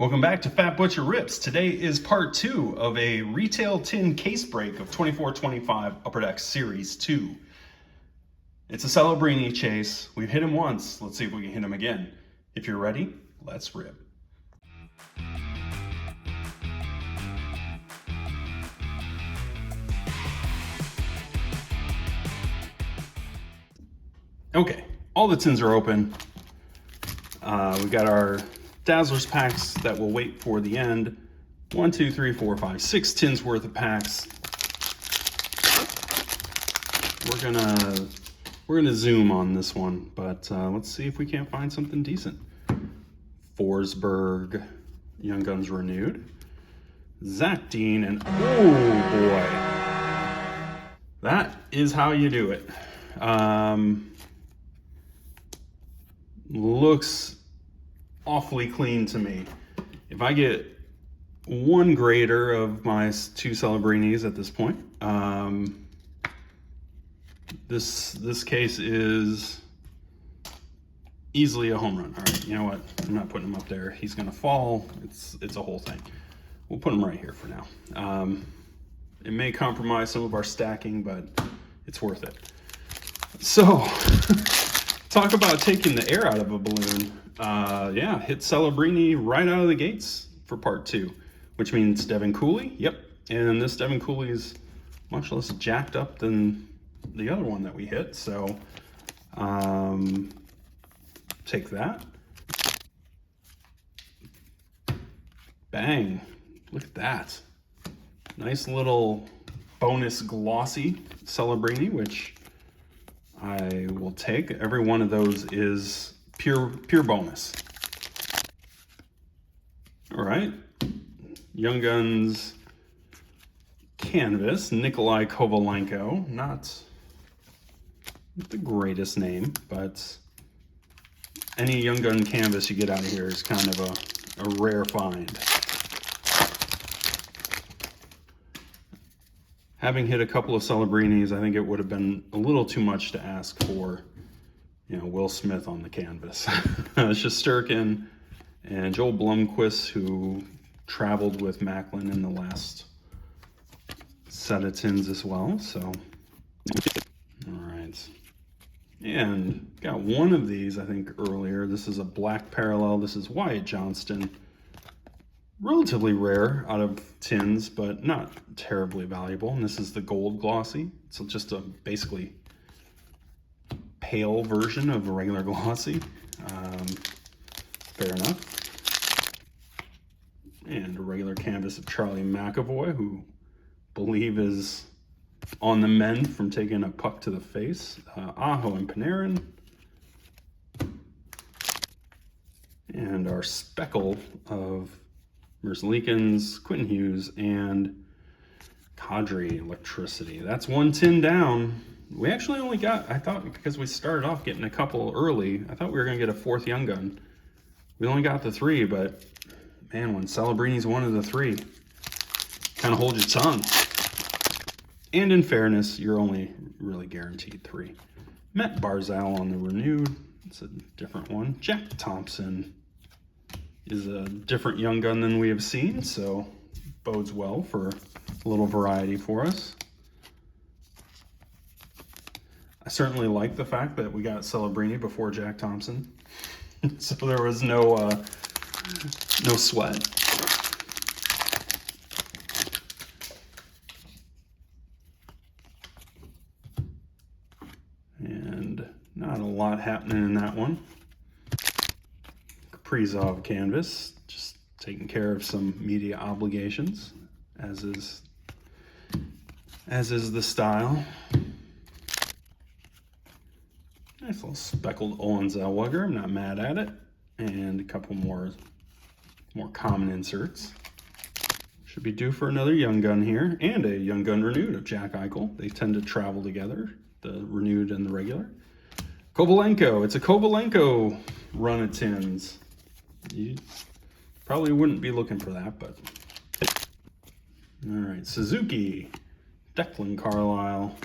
Welcome back to Fat Butcher Rips. Today is part 2 of a retail tin case break of 24-25 Upper Deck Series 2. It's a Celebrini chase. We've hit him once. Let's see if we can hit him again. If you're ready, let's rip. Okay, all the tins are open. We've got our Dazzlers packs that will wait for the end. 1, 2, 3, 4, 5, 6 tins worth of packs. We're gonna zoom on this one, but let's see if we can't find something decent. Forsberg, Young Guns renewed. Zach Dean, and oh boy, that is how you do it. Looks awfully clean to me. If I get one grader of my 2 Celebrinis at this point, this case is easily a home run. All right, you know what? I'm not putting him up there. He's gonna fall. It's a whole thing. We'll put him right here for now. It may compromise some of our stacking, but it's worth it. So, talk about taking the air out of a balloon. Yeah, hit Celebrini right out of the gates for part 2, which means Devin Cooley. Yep, and this Devin Cooley is much less jacked up than the other one that we hit. So, take that. Bang! Look at that. Nice little bonus glossy Celebrini, which I will take. Every one of those is pure bonus. All right, Young Guns canvas, Nikolai Kovalenko. Not the greatest name, but any Young Gun canvas you get out of here is kind of a rare find. Having hit a couple of Celebrinis, I think it would have been a little too much to ask for, you know, Will Smith on the canvas. Shesterkin and Joel Blomqvist, who traveled with Macklin in the last set of tins as well. So, all right. And got one of these, I think, earlier. This is a black parallel. This is Wyatt Johnston. Relatively rare out of tins, but not terribly valuable. And this is the gold glossy. So just a basically pale version of a regular glossy. Fair enough. And a regular canvas of Charlie McAvoy, who I believe is on the mend from taking a puck to the face. Aho and Panarin. And our speckle of Merzlikins, Quentin Hughes, and Kadri Electricity. That's 1 tin down. We actually only got, I thought because we started off getting a couple early, I thought we were going to get a 4th Young Gun. We only got the 3, but man, when Celebrini's one of the 3, kind of hold your tongue. And in fairness, you're only really guaranteed 3. Matt Barzal on the renewed. It's a different one. Jack Thompson is a different Young Gun than we have seen, so bodes well for a little variety for us. I certainly like the fact that we got Celebrini before Jack Thompson, so there was no sweat. And not a lot happening in that one. Kaprizov canvas, just taking care of some media obligations, as is the style. Nice little speckled Owen Zellweger, I'm not mad at it. And a couple more common inserts. Should be due for another Young Gun here, and a Young Gun renewed of Jack Eichel. They tend to travel together, the renewed and the regular. Kovalenko, it's a Kovalenko run of tins. You probably wouldn't be looking for that, but all right. Suzuki, Declan Carlisle,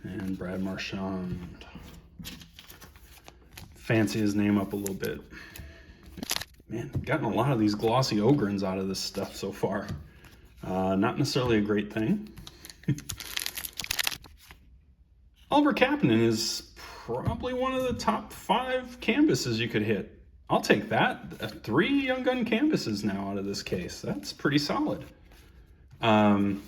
and Brad Marchand. Fancy his name up a little bit. Man, gotten a lot of these glossy Ogrins out of this stuff so far. Not necessarily a great thing. Oliver Kapanen is probably one of the top 5 canvases you could hit. I'll take that. 3 Young Gun canvases now out of this case. That's pretty solid. And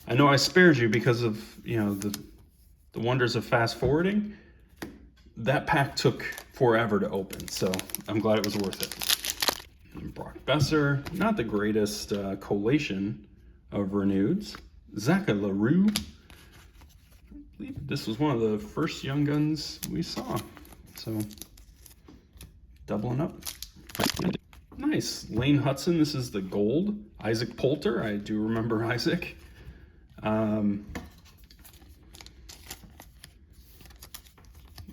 I know I spared you because of, you know, the wonders of fast forwarding. That pack took forever to open, so I'm glad it was worth it. And Brock Besser, not the greatest collation of reneweds. Zach LaRue. I believe this was one of the first Young Guns we saw. So, doubling up. Nice. Lane Hudson, this is the gold. Isaac Poulter, I do remember Isaac.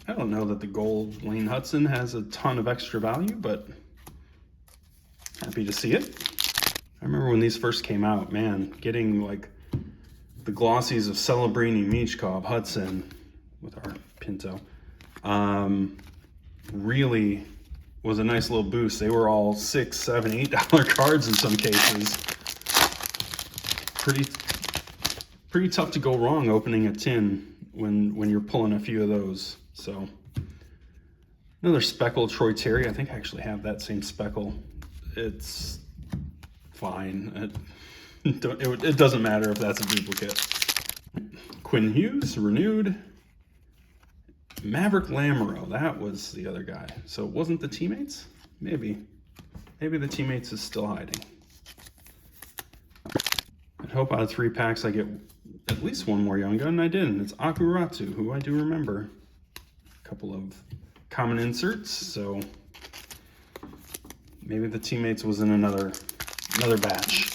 I don't know that the gold Lane Hudson has a ton of extra value, but happy to see it. I remember when these first came out, man, getting like the glossies of Celebrini, Michkov, Hudson with our Pinto, really was a nice little boost. They were all $6, $7, $8 cards in some cases. Pretty tough to go wrong opening a tin when you're pulling a few of those. So another speckle Troy Terry. I think I actually have that same speckle. It's fine. It doesn't matter if that's a duplicate. Quinn Hughes, renewed. Maverick Lamoureux, that was the other guy. So it wasn't the teammates? Maybe. Maybe the teammates is still hiding. I hope out of 3 packs I get at least one more Young Gun, and I didn't. It's Akuratu, who I do remember. A couple of common inserts, so maybe the teammates was in another batch.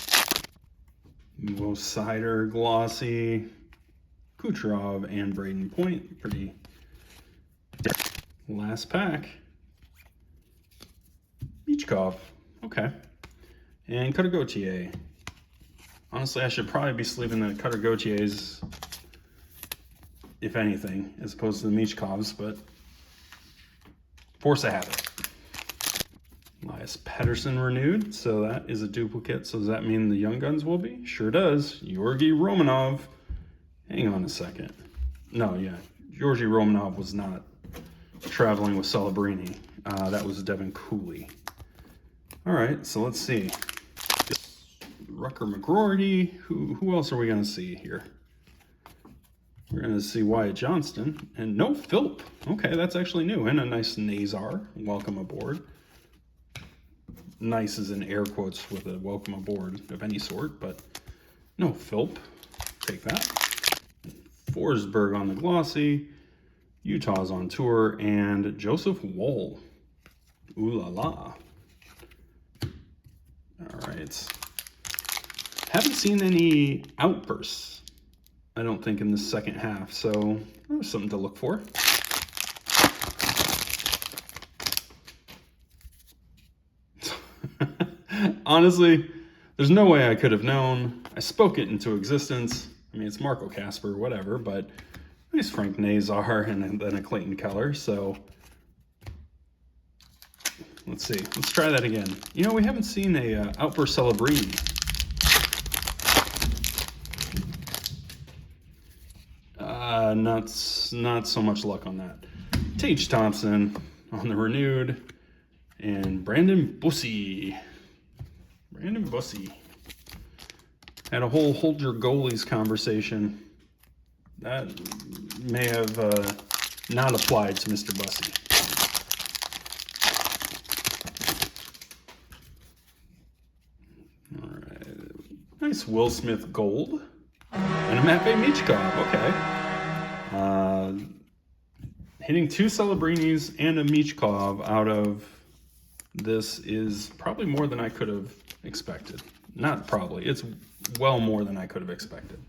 Mo Sider, glossy. Kucherov and Braden Point, pretty. Last pack. Michkov, okay. And Cutter Gauthier. Honestly, I should probably be sleeving the Cutter Gauthiers, if anything, as opposed to the Michkovs, but force of habit. Elias Pettersson renewed, so that is a duplicate. So does that mean the Young Guns will be? Sure does. Georgi Romanov. Hang on a second. No, yeah. Georgi Romanov was not traveling with Celebrini. That was Devin Cooley. All right, so let's see. Rucker McGroarty. Who else are we going to see here? We're going to see Wyatt Johnston. And no Philp. Okay, that's actually new. And a nice Nazar. Welcome aboard. Nice is in air quotes with a welcome aboard of any sort, but no Philp. Take that. Forsberg on the glossy. Utah's on tour. And Joseph Woll. Ooh la la. All right. Haven't seen any outbursts, I don't think, in the second half, so there's something to look for. Honestly, there's no way I could have known. I spoke it into existence. I mean, it's Marco Casper, whatever, but nice Frank Nazar and then a Clayton Keller, so let's see. Let's try that again. You know, we haven't seen a Outburst Celebrini. Not so much luck on that. Tage Thompson on the renewed, and Brandon Bussey. Brandon Bussey had a whole hold your goalies conversation. That may have not applied to Mr. Bussey. All right, nice Will Smith gold and a Matvei Michkov. Okay. Hitting 2 Celebrinis and a Michkov out of this is probably more than I could have expected. Not probably, it's well more than I could have expected.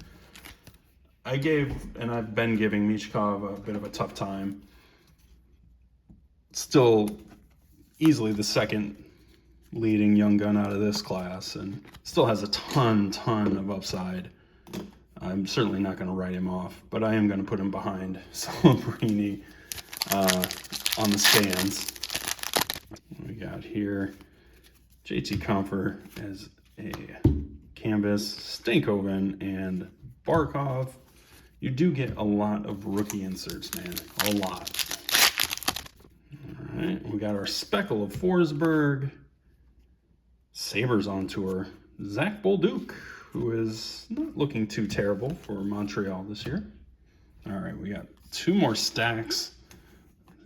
I gave, and I've been giving Michkov a bit of a tough time. Still easily the second leading Young Gun out of this class, and still has a ton of upside. I'm certainly not going to write him off, but I am going to put him behind Celebrini on the stands. We got here JT Comfer as a canvas, Stankoven, and Barkov. You do get a lot of rookie inserts, man. A lot. All right, we got our Speckle of Forsberg. Sabres on tour. Zach Bolduc, who is not looking too terrible for Montreal this year. All right, we got 2 more stacks.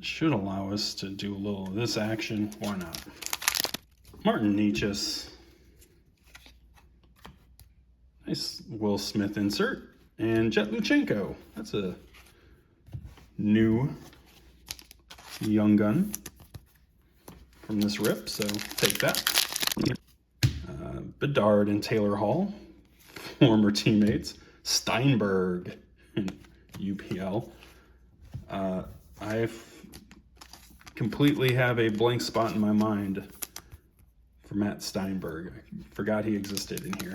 Should allow us to do a little of this action. Why not? Martin Necas. Nice Will Smith insert. And Jet Luchenko. That's a new young gun from this rip, so take that. Bedard and Taylor Hall, former teammates. Steinberg in UPL. I completely have a blank spot in my mind for Matt Steinberg. I forgot he existed in here.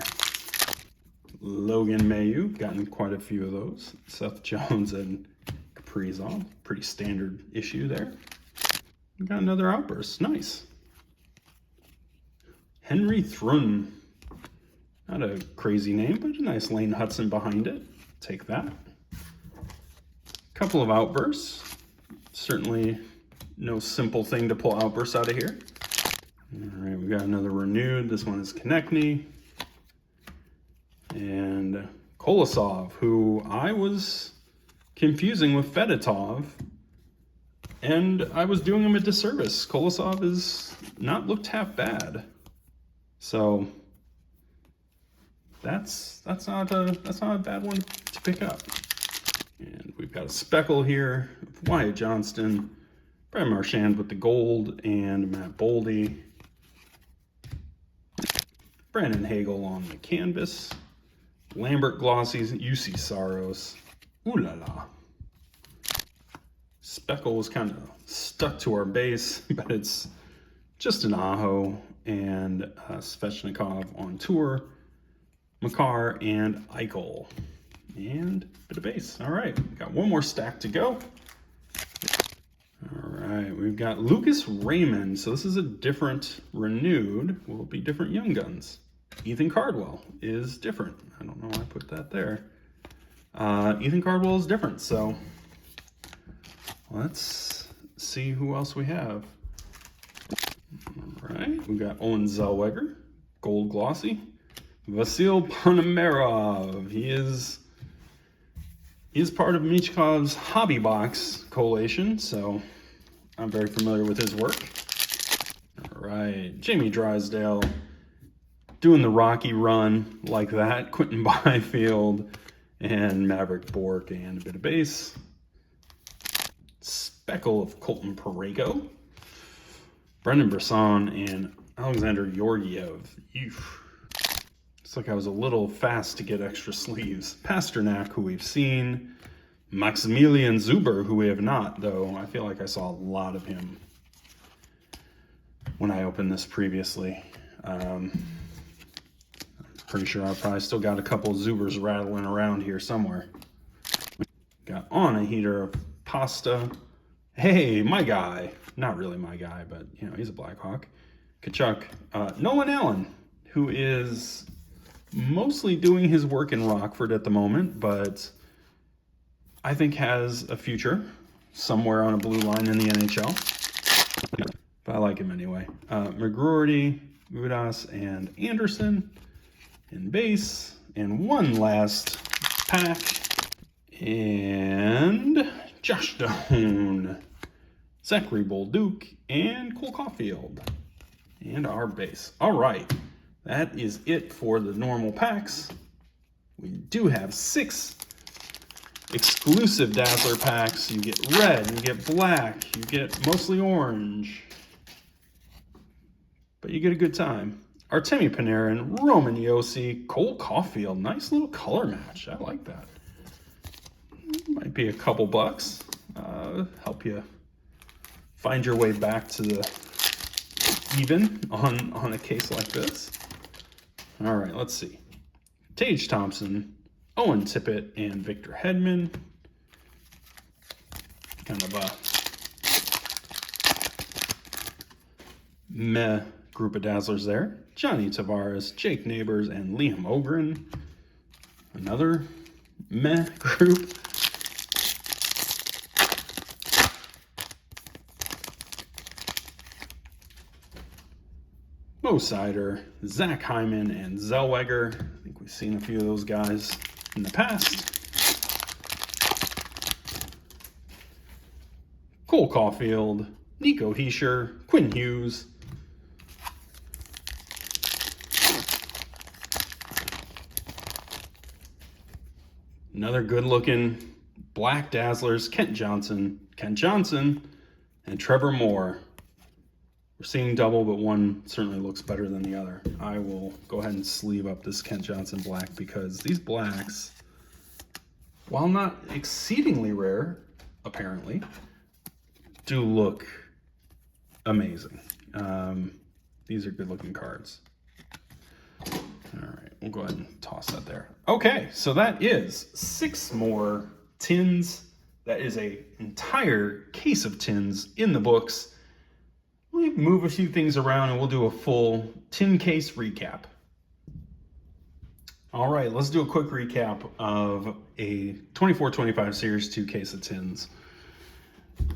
Logan Mailloux, gotten quite a few of those. Seth Jones and Kaprizov, pretty standard issue there. We got another outburst, nice. Henry Thrun, not a crazy name, but a nice Lane Hudson behind it. Take that. Couple of outbursts. Certainly no simple thing to pull outbursts out of here. All right, we got another renewed. This one is Konechny. And Kolosov, who I was confusing with Fedotov, and I was doing him a disservice. Kolosov has not looked half bad. So that's not a bad one to pick up. And we've got a Speckle here of Wyatt Johnston, Brad Marchand with the gold, and Matt Boldy. Brandon Hagel on the canvas. Lambert Glossies, UC Saros. Ooh la la. Speckle was kind of stuck to our base, but it's just an Aho and Svechnikov on tour. Makar and Eichel. And a bit of base. All right, got one more stack to go. All right, we've got Lucas Raymond. So this is a different renewed, will be different young guns. Ethan Cardwell is different. I don't know why I put that there. Ethan Cardwell is different, so let's see who else we have. All right, we got Owen Zellweger, gold glossy. Vasil Ponomarov, he is part of Michkov's Hobby Box collation, so I'm very familiar with his work. All right, Jamie Drysdale, doing the Rocky run like that. Quentin Byfield and Maverick Bork and a bit of base. Speckle of Colton Parayko. Brendan Brisson and Alexander Georgiev. Looks like I was a little fast to get extra sleeves. Pasternak, who we've seen. Maximilian Zuber, who we have not, though. I feel like I saw a lot of him when I opened this previously. Pretty sure I probably still got a couple of Zubers rattling around here somewhere. Got on a heater of Pasta. Hey, my guy. Not really my guy, but, you know, he's a Blackhawk. Kachuk. Nolan Allen, who is mostly doing his work in Rockford at the moment, but I think has a future somewhere on a blue line in the NHL. But I like him anyway. McGroarty, Udas, and Anderson in base. And one last pack. And Josh Doan, Zachary Bolduc, and Cole Caulfield. And our base. All right. That is it for the normal packs. We do have 6 exclusive Dazzler packs. You get red, you get black, you get mostly orange. But you get a good time. Artemi Panarin, Roman Josi, Cole Caulfield. Nice little color match. I like that. Might be a couple bucks. Help you find your way back to the even on a case like this. All right, let's see. Tage Thompson, Owen Tippett, and Victor Hedman. Kind of meh group of Dazzlers there. Johnny Tavares, Jake Neighbors, and Liam Ogren. Another meh group. Mo Sider, Zach Hyman, and Zellweger. I think we've seen a few of those guys in the past. Cole Caulfield, Nico Hischier, Quinn Hughes. Another good-looking black Dazzlers, Kent Johnson, and Trevor Moore. We're seeing double, but one certainly looks better than the other. I will go ahead and sleeve up this Kent Johnson black because these blacks, while not exceedingly rare, apparently, do look amazing. These are good-looking cards. All right, we'll go ahead and toss that there. Okay, so that is 6 more tins. That is an entire case of tins in the books. We'll move a few things around and we'll do a full tin case recap. All right, let's do a quick recap of a 24-25 Series 2 case of tins.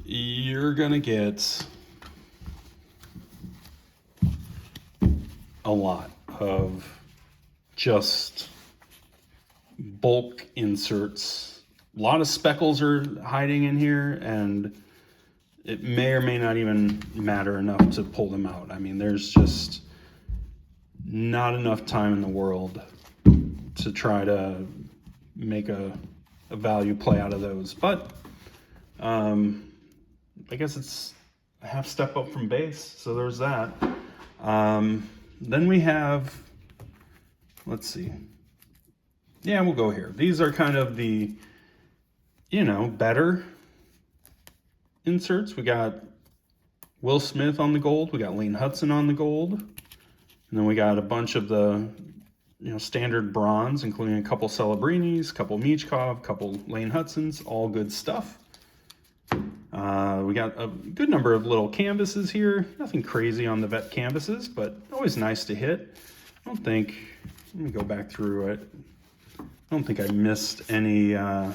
You're gonna get a lot of just bulk inserts. A lot of speckles are hiding in here, and it may or may not even matter enough to pull them out. I mean, there's just not enough time in the world to try to make a value play out of those. But I guess it's a half step up from base, so there's that. Then we have, let's see. Yeah, we'll go here. These are kind of the, better inserts. We got Will Smith on the gold. We got Lane Hudson on the gold. And then we got a bunch of the, standard bronze, including a couple Celebrinis, a couple Michkov, a couple Lane Hudsons, all good stuff. We got a good number of little canvases here. Nothing crazy on the vet canvases, but always nice to hit. Let me go back through it. I don't think I missed any kind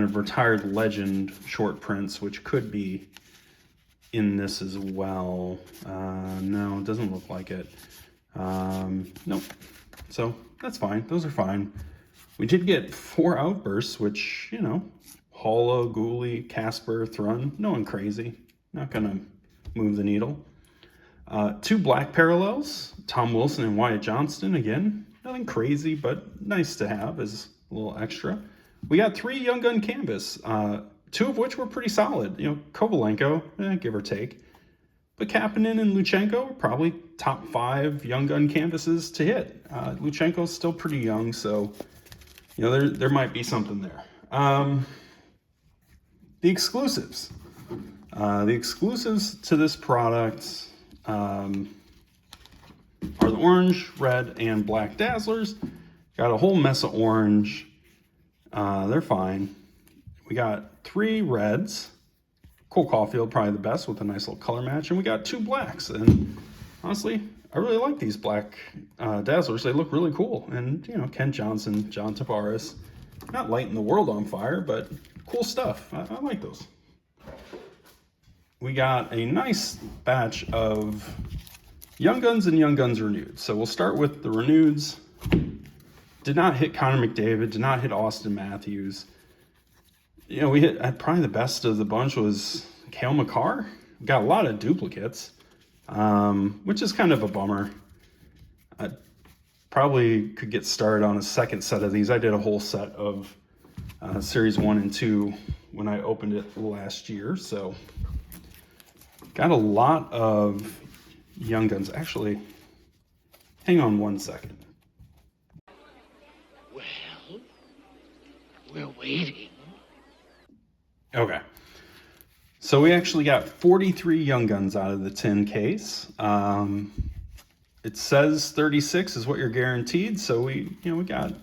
of retired legend short prints, which could be in this as well. No, it doesn't look like it. Nope. So that's fine. Those are fine. We did get 4 outbursts, which, Holo, Gooley, Casper, Thrun, no one crazy. Not gonna move the needle. 2 black parallels, Tom Wilson and Wyatt Johnston. Again, nothing crazy, but nice to have as a little extra. We got 3 Young Gun canvas, 2 of which were pretty solid. Kovalenko, give or take. But Kapanen and Luchenko are probably top 5 Young Gun canvases to hit. Luchenko's still pretty young, so there might be something there. The exclusives. The exclusives to this product are the orange, red, and black Dazzlers. Got a whole mess of orange. They're fine. We got 3 reds. Cole Caulfield, probably the best with a nice little color match. And we got 2 blacks. And honestly, I really like these black Dazzlers. They look really cool. And, Kent Johnson, John Tavares. Not lighting the world on fire, but cool stuff. I like those. We got a nice batch of Young Guns and Young Guns Renewed. So we'll start with the Reneweds. Did not hit Connor McDavid, did not hit Austin Matthews. We hit, probably the best of the bunch was Cale Makar. Got a lot of duplicates, which is kind of a bummer. I probably could get started on a second set of these. I did a whole set of Series 1 and 2 when I opened it last year, so got a lot of Young Guns. Actually, hang on one second. Well, we're waiting. Okay. So we actually got 43 Young Guns out of the tin case. It says 36 is what you're guaranteed, so we got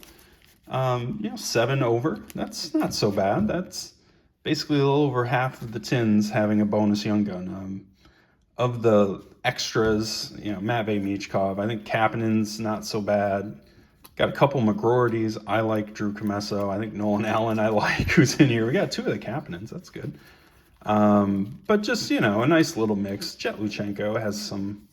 7 over. That's not so bad. That's basically a little over half of the tins having a bonus Young Gun. of the extras, you know, Matvey Michkov, I think Kapanen's not so bad. Got a couple McGroartys. I like Drew Comesso. I think Nolan Allen I like who's in here. We got 2 of the Kapanens. That's good. But just, you know, a nice little mix. Jet Luchenko has some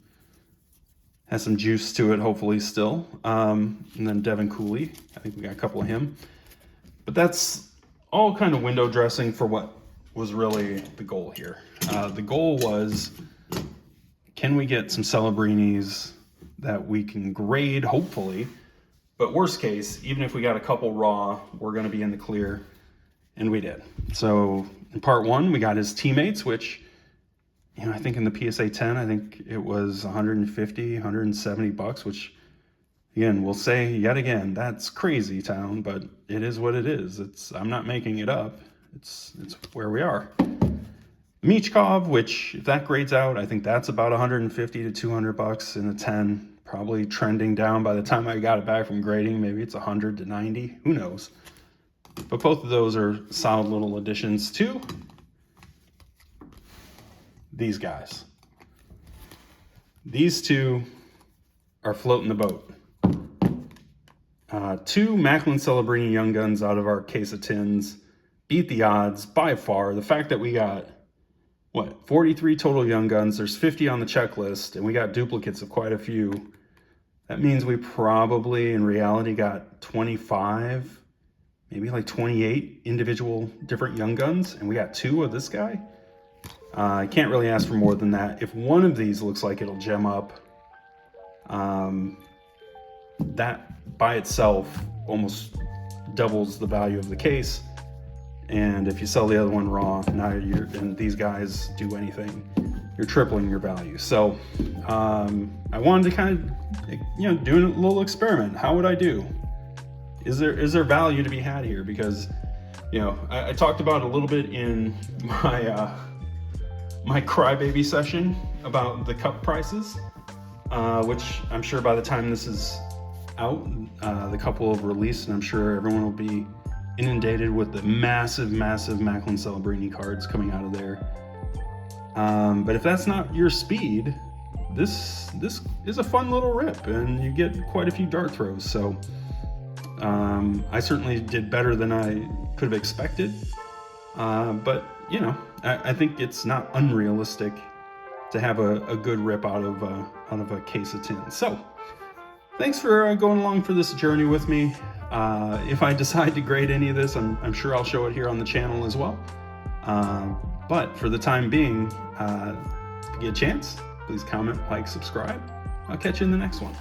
juice to it, hopefully, still. And then Devin Cooley. I think we got a couple of him. But that's all kind of window dressing for what was really the goal here. The goal was, can we get some Celebrinis that we can grade, hopefully. But worst case, even if we got a couple raw, we're going to be in the clear. And we did. So in part 1, we got his teammates, which, you know, I think in the PSA 10, I think it was 150, 170 bucks, which, again, we'll say yet again, that's crazy town, but it is what it is. I'm not making it up. It's where we are. Michkov, which if that grades out, I think that's about 150 to 200 bucks in a 10, probably trending down by the time I got it back from grading. Maybe it's 100 to 90, who knows? But both of those are solid little additions to these guys. These 2 are floating the boat. 2 Macklin Celebrini Young Guns out of our case of tins beat the odds by far. The fact that we got, 43 total Young Guns, there's 50 on the checklist, and we got duplicates of quite a few. That means we probably, in reality, got 25, maybe like 28 individual different Young Guns, and we got 2 of this guy. I can't really ask for more than that. If one of these looks like it'll gem up, that by itself almost doubles the value of the case. And if you sell the other one raw, now and these guys do anything, you're tripling your value. So I wanted to kind of, you know, do a little experiment. How would I do? Is there value to be had here? Because, you know, I talked about it a little bit in my my crybaby session about the cup prices, which I'm sure by the time this is out, the cup will have released, and I'm sure everyone will be inundated with the massive Macklin Celebrini cards coming out of there. But if that's not your speed, this is a fun little rip, and you get quite a few dart throws. So I certainly did better than I could have expected. But you know, I think it's not unrealistic to have a good rip out of a case of tin. So thanks for going along for this journey with me. If I decide to grade any of this, I'm sure I'll show it here on the channel as well. But for the time being, if you get a chance, please comment, like, subscribe. I'll catch you in the next one.